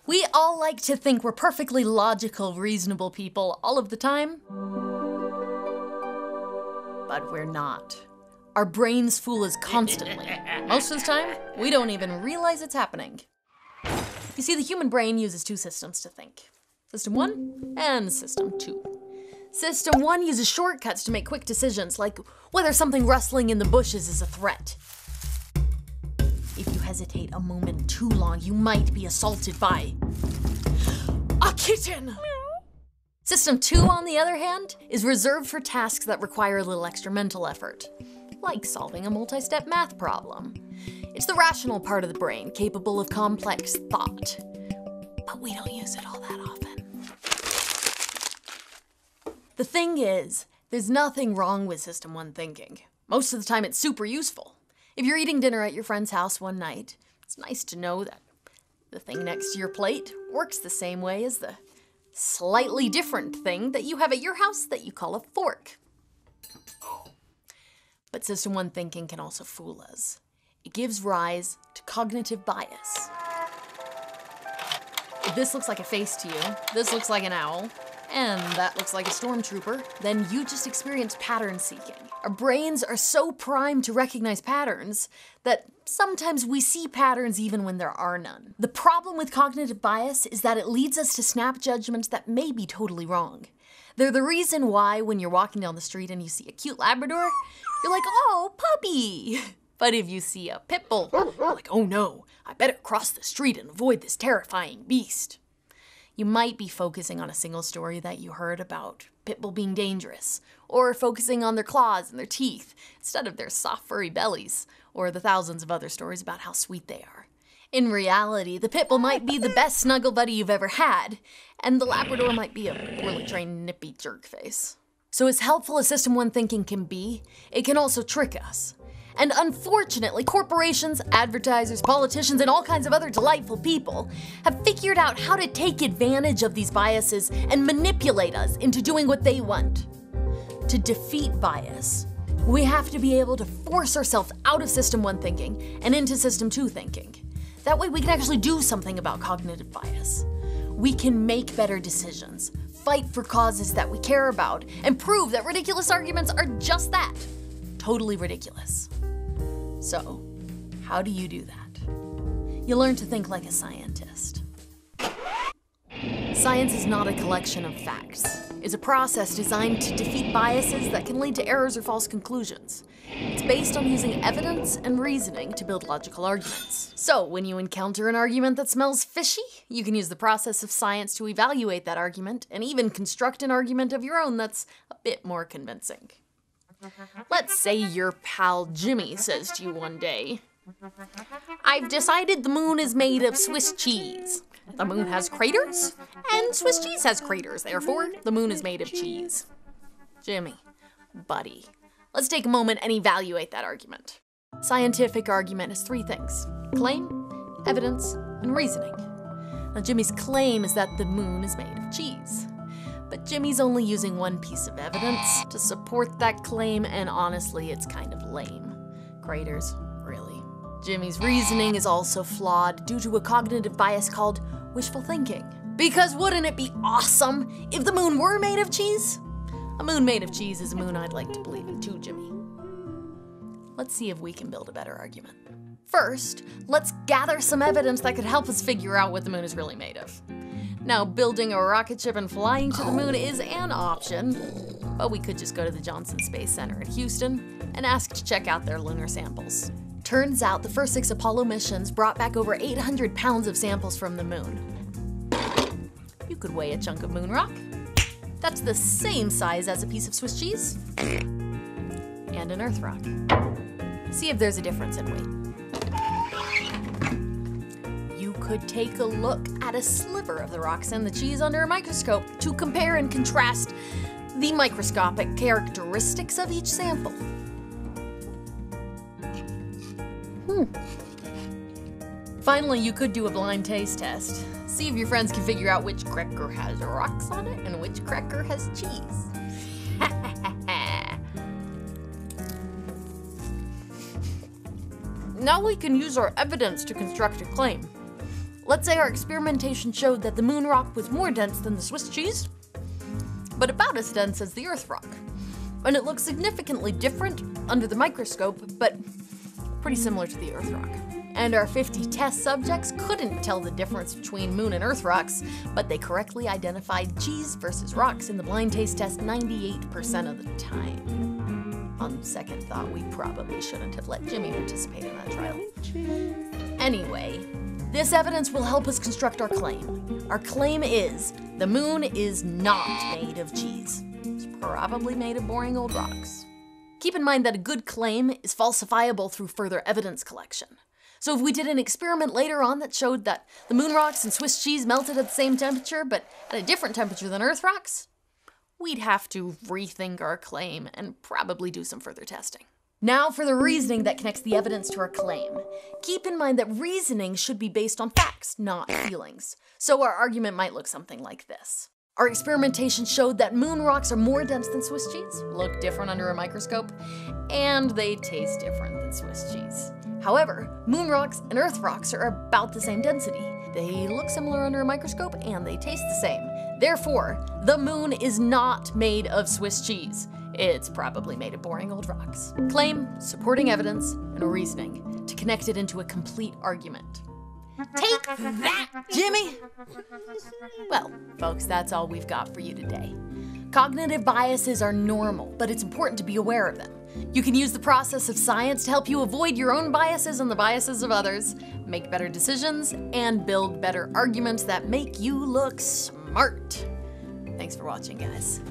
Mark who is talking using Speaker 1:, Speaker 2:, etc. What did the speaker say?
Speaker 1: We all like to think we're perfectly logical, reasonable people all of the time. But we're not. Our brains fool us constantly. Most of the time, we don't even realize it's happening. You see, the human brain uses two systems to think. System 1 and System 2. System 1 uses shortcuts to make quick decisions, like whether something rustling in the bushes is a threat. If you hesitate a moment too long, you might be assaulted by a kitten! System 2, on the other hand, is reserved for tasks that require a little extra mental effort, like solving a multi-step math problem. It's the rational part of the brain, capable of complex thought, but we don't use it all that often. The thing is, there's nothing wrong with System 1 thinking. Most of the time it's super useful. If you're eating dinner at your friend's house one night, it's nice to know that the thing next to your plate works the same way as the slightly different thing that you have at your house that you call a fork. But System 1 thinking can also fool us. It gives rise to cognitive bias. If this looks like a face to you, this looks like an owl, and that looks like a stormtrooper, then you just experienced pattern seeking. Our brains are so primed to recognize patterns that sometimes we see patterns even when there are none. The problem with cognitive bias is that it leads us to snap judgments that may be totally wrong. They're the reason why when you're walking down the street and you see a cute Labrador, you're like, oh, puppy. But if you see a pit bull, you're like, oh no, I better cross the street and avoid this terrifying beast. You might be focusing on a single story that you heard about pit bull being dangerous, or focusing on their claws and their teeth instead of their soft furry bellies, or the thousands of other stories about how sweet they are. In reality, the pit bull might be the best snuggle buddy you've ever had, and the Labrador might be a poorly trained nippy jerk face. So as helpful as System 1 thinking can be, it can also trick us. And unfortunately, corporations, advertisers, politicians, and all kinds of other delightful people have figured out how to take advantage of these biases and manipulate us into doing what they want. To defeat bias, we have to be able to force ourselves out of System 1 thinking and into System 2 thinking. That way we can actually do something about cognitive bias. We can make better decisions, fight for causes that we care about, and prove that ridiculous arguments are just that. Totally ridiculous. So, how do you do that? You learn to think like a scientist. Science is not a collection of facts. It's a process designed to defeat biases that can lead to errors or false conclusions. It's based on using evidence and reasoning to build logical arguments. So, when you encounter an argument that smells fishy, you can use the process of science to evaluate that argument and even construct an argument of your own that's a bit more convincing. Let's say your pal Jimmy says to you one day, I've decided the moon is made of Swiss cheese. The moon has craters, and Swiss cheese has craters, therefore the moon is made of cheese. Jimmy, buddy, let's take a moment and evaluate that argument. Scientific argument is three things: claim, evidence, and reasoning. Now Jimmy's claim is that the moon is made of cheese. But Jimmy's only using one piece of evidence to support that claim, and honestly, it's kind of lame. Craters, really. Jimmy's reasoning is also flawed due to a cognitive bias called wishful thinking. Because wouldn't it be awesome if the moon were made of cheese? A moon made of cheese is a moon I'd like to believe in too, Jimmy. Let's see if we can build a better argument. First, let's gather some evidence that could help us figure out what the moon is really made of. Now, building a rocket ship and flying to the moon is an option, but we could just go to the Johnson Space Center in Houston and ask to check out their lunar samples. Turns out the first 6 Apollo missions brought back over 800 pounds of samples from the moon. You could weigh a chunk of moon rock. That's the same size as a piece of Swiss cheese and an Earth rock. See if there's a difference in weight. You could take a look at a sliver of the rocks and the cheese under a microscope to compare and contrast the microscopic characteristics of each sample. Finally, you could do a blind taste test. See if your friends can figure out which cracker has rocks on it and which cracker has cheese. Now we can use our evidence to construct a claim. Let's say our experimentation showed that the moon rock was more dense than the Swiss cheese, but about as dense as the Earth rock. And it looks significantly different under the microscope, but pretty similar to the Earth rock. And our 50 test subjects couldn't tell the difference between moon and Earth rocks, but they correctly identified cheese versus rocks in the blind taste test 98% of the time. On second thought, we probably shouldn't have let Jimmy participate in that trial. Anyway, this evidence will help us construct our claim. Our claim is, the moon is not made of cheese. It's probably made of boring old rocks. Keep in mind that a good claim is falsifiable through further evidence collection. So if we did an experiment later on that showed that the moon rocks and Swiss cheese melted at the same temperature, but at a different temperature than Earth rocks, we'd have to rethink our claim and probably do some further testing. Now for the reasoning that connects the evidence to our claim. Keep in mind that reasoning should be based on facts, not feelings. So our argument might look something like this. Our experimentation showed that moon rocks are more dense than Swiss cheese, look different under a microscope, and they taste different than Swiss cheese. However, moon rocks and Earth rocks are about the same density. They look similar under a microscope and they taste the same. Therefore, the moon is not made of Swiss cheese. It's probably made of boring old rocks. Claim, supporting evidence, and a reasoning to connect it into a complete argument. Take that, Jimmy! Well, folks, that's all we've got for you today. Cognitive biases are normal, but it's important to be aware of them. You can use the process of science to help you avoid your own biases and the biases of others, make better decisions, and build better arguments that make you look smart. Thanks for watching, guys.